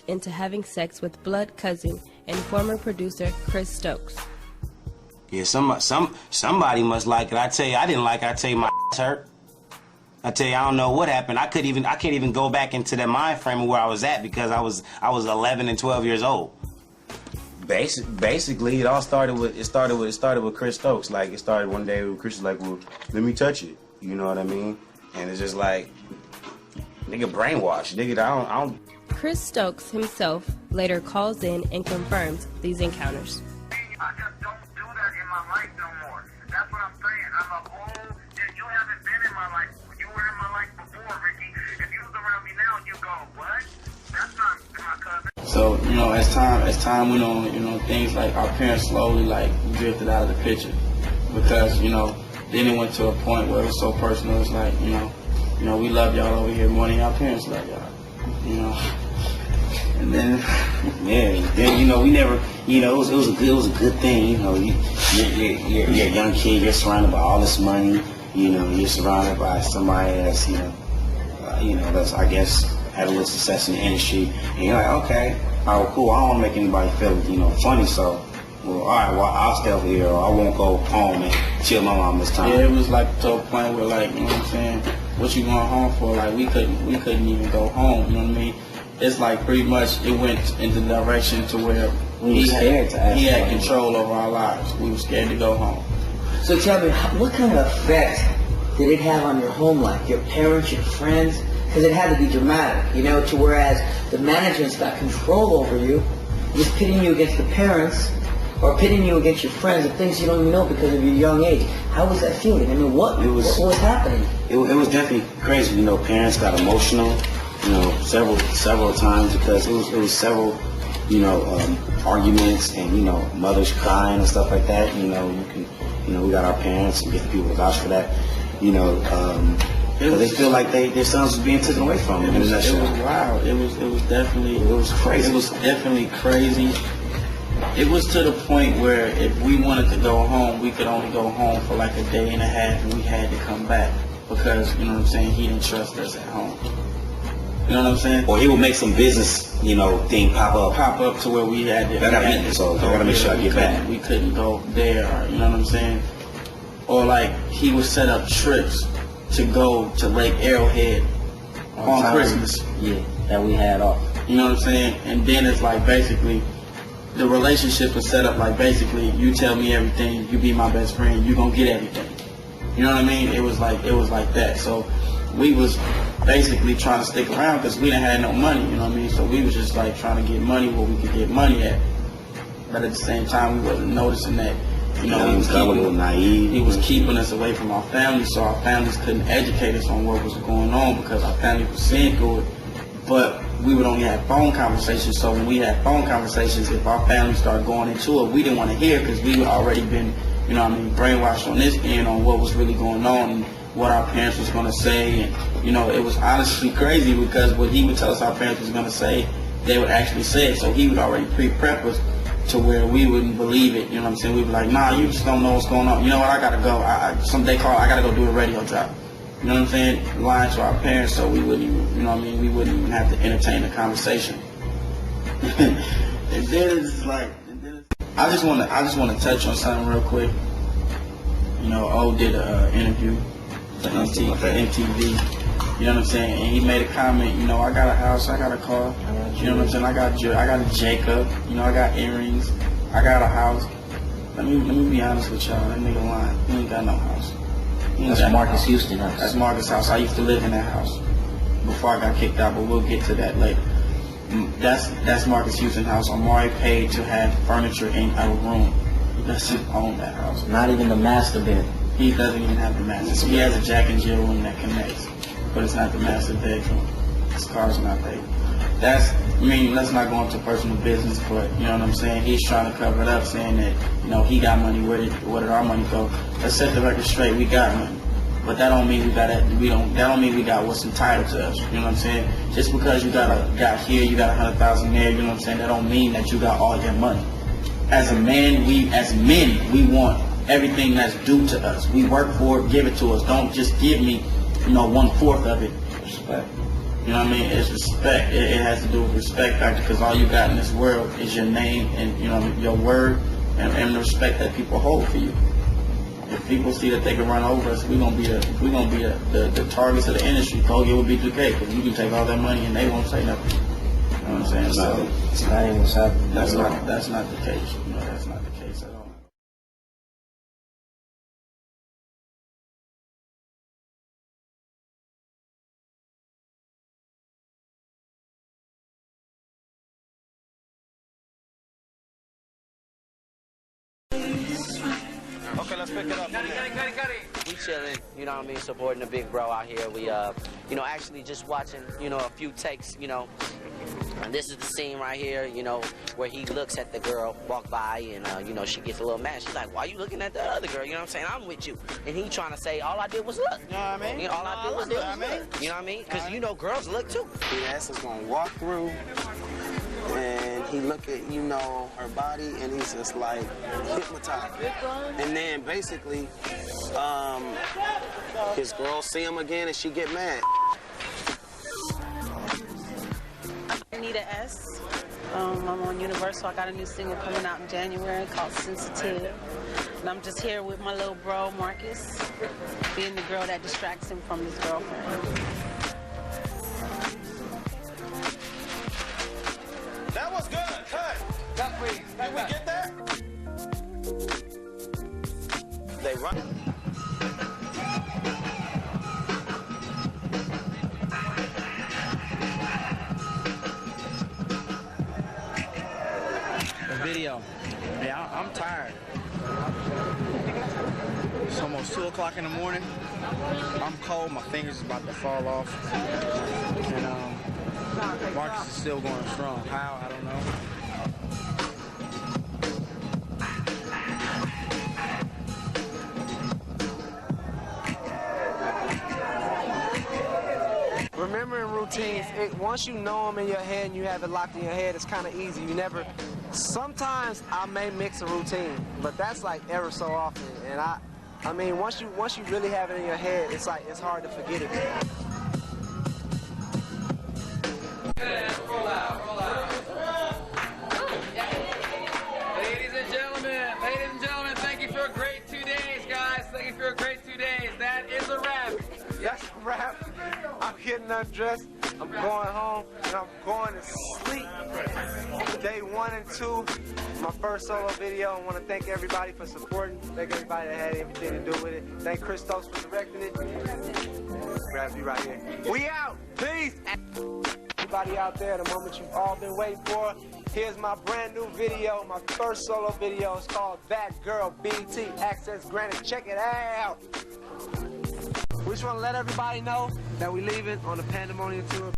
duped into having sex with blood cousin and former producer Chris Stokes. Yeah, somebody must like it. I tell you, I didn't like it. I tell you, my hurt. I tell you, I don't know what happened. I can't even go back into that mind frame of where I was at because I was 11 and 12 years old. Basically, it all started with Chris Stokes. Like, it started one day with Chris was like, well, let me touch it. You know what I mean? And it's just like, nigga brainwashed. Nigga, I don't. Chris Stokes himself later calls in and confirms these encounters. I just don't do that in my life no more. That's what I'm saying. I'm a old, you haven't been in my life. You were in my life before, Ricky. If you was around me now, you go, what? That's not my cousin. So, you know, as time went on, you know, things like our parents slowly like drifted out of the picture. Because, you know, then it went to a point where it was so personal. It's like, you know, we love y'all over here more than y'all parents love y'all. You know. And then, yeah, then, you know, we never, you know, it was a good thing. You know, you're a young kid. You're surrounded by all this money. You know, you're surrounded by somebody that's, you know, that's, I guess, had a little success in the industry. And you're like, okay, all right, cool. I don't want to make anybody feel, you know, funny. So, well, all right, well, I'll stay over here, or I won't go home and chill my mom this time. Yeah, it was like to a point where, like, you know what I'm saying, what you going home for? Like, we couldn't even go home. You know what I mean? It's like pretty much it went in the direction to where he had control over our lives. We were scared to go home. So tell me, what kind of effect did it have on your home life, your parents, your friends? Because it had to be dramatic, you know, to whereas the management's got control over you, just pitting you against the parents or pitting you against your friends and things you don't even know because of your young age. How was that feeling? I mean, what was happening? It was definitely crazy. You know, parents got emotional. You know, several times because it was several, you know, arguments and, you know, mothers crying and stuff like that. You know, we got our parents and different people to vouch for that. You know, because they feel like their sons was being taken away from them. It was wild. It was crazy. It was definitely crazy. It was to the point where if we wanted to go home, we could only go home for like a day and a half, and we had to come back because, you know what I'm saying, he didn't trust us at home. You know what I'm saying? Or he would make some business, you know, thing pop up to where we had to. I gotta make sure I get back. We couldn't go there. You know what I'm saying? Or like he would set up trips to go to Lake Arrowhead on Christmas. Yeah, that we had off. You know what I'm saying? And then it's like basically the relationship was set up like basically you tell me everything, you be my best friend, you gonna get everything. You know what I mean? It was like that. So we was basically trying to stick around because we didn't have no money, you know what I mean? So we was just like trying to get money where we could get money at. But at the same time, we wasn't noticing that, you know, he was naive. He was keeping us away from our families, so our families couldn't educate us on what was going on because our family was seeing through it. But we would only have phone conversations, so when we had phone conversations, if our family started going into it, we didn't want to hear because we had already been, you know what I mean, brainwashed on this end on what was really going on and what our parents was going to say. And, you know, it was honestly crazy because what he would tell us our parents was going to say, they would actually say it. So he would already pre-prep us to where we wouldn't believe it. You know what I'm saying? We'd be like, nah, you just don't know what's going on. You know what? I got to go. I got to go do a radio drop. You know what I'm saying? Lying to our parents so we wouldn't even, you know what I mean? We wouldn't even have to entertain the conversation. And then it's like, I just want to touch on something real quick. You know, O did an interview for MTV. You know what I'm saying? And he made a comment, you know, I got a house, I got a car. You know what I'm saying? I got a Jacob. You know, I got earrings. I got a house. Let me be honest with y'all. That nigga lying. He ain't got no house. That's Marcus Houston house. That's Marcus' house. I used to live in that house before I got kicked out, but we'll get to that later. That's Marcus Houston house. Omari paid to have furniture in our room. He doesn't own that house. Not even the master bed. He doesn't even have the master. He has a Jack and Jill room that connects, but it's not the master bedroom. His car's not paid. Let's not go into personal business, but you know what I'm saying? He's trying to cover it up, saying that, you know, he got money. Where did our money go? Let's set the record straight. We got money, but that don't mean that don't mean we got what's entitled to us. You know what I'm saying? Just because you got here, you got 100,000 there. You know what I'm saying? That don't mean that you got all your money. As men, we want everything that's due to us. We work for it, give it to us. Don't just give me, you know, 1/4 of it. Respect. You know what I mean? It's respect. It has to do with respect factor, because all you got in this world is your name and, you know, your word and the respect that people hold for you. If people see that they can run over us, we're gonna be the targets of the industry. J-Boog of B2k, because you can take all that money and they won't say nothing. You know what I'm saying? So It's not even what's happening. that's not the case. You know, that's not the case at all. Okay, let's pick it up. We chillin', you know what I mean, supporting the big bro out here. We, you know, actually just watching, you know, a few takes, you know. And this is the scene right here, you know, where he looks at the girl walk by and, you know, she gets a little mad. She's like, why are you looking at the other girl? You know what I'm saying? I'm with you. And he trying to say, all I did was look. You know what I mean? You know, all I did was look. You know what I mean? Because, you know, girls look too. The ass is gonna walk through, and he look at, you know, her body, and he's just like hypnotized. And then basically, his girl see him again, and she get mad. Anita S. I'm on Universal. I got a new single coming out in January called Sensitive. And I'm just here with my little bro, Marcus, being the girl that distracts him from his girlfriend. That was good. Cut. Cut, please. Did we get that? They run. Video. Yeah, I'm tired. It's almost 2 o'clock in the morning. I'm cold. My fingers is about to fall off. And Marcus is still going strong. How? I don't know. Remembering routines, once you know them in your head and you have it locked in your head, it's kind of easy. You never. Sometimes I may mix a routine, but that's like ever so often. And I mean, once you really have it in your head, it's like it's hard to forget it. Roll out. Ladies and gentlemen, thank you for a great 2 days, guys. Thank you for a great 2 days. That is a wrap. That's a wrap. I'm getting undressed. I'm going home and I'm going to sleep. Day 1 and 2, my first solo video. I want to thank everybody for supporting. Thank everybody that had everything to do with it. Thank Christos for directing it. Grab you right here. We out. Peace. Everybody out there, the moment you've all been waiting for. Here's my brand new video, my first solo video. It's called That Girl BT. Access granted. Check it out. We just want to let everybody know that we're leaving on the Pandemonium tour.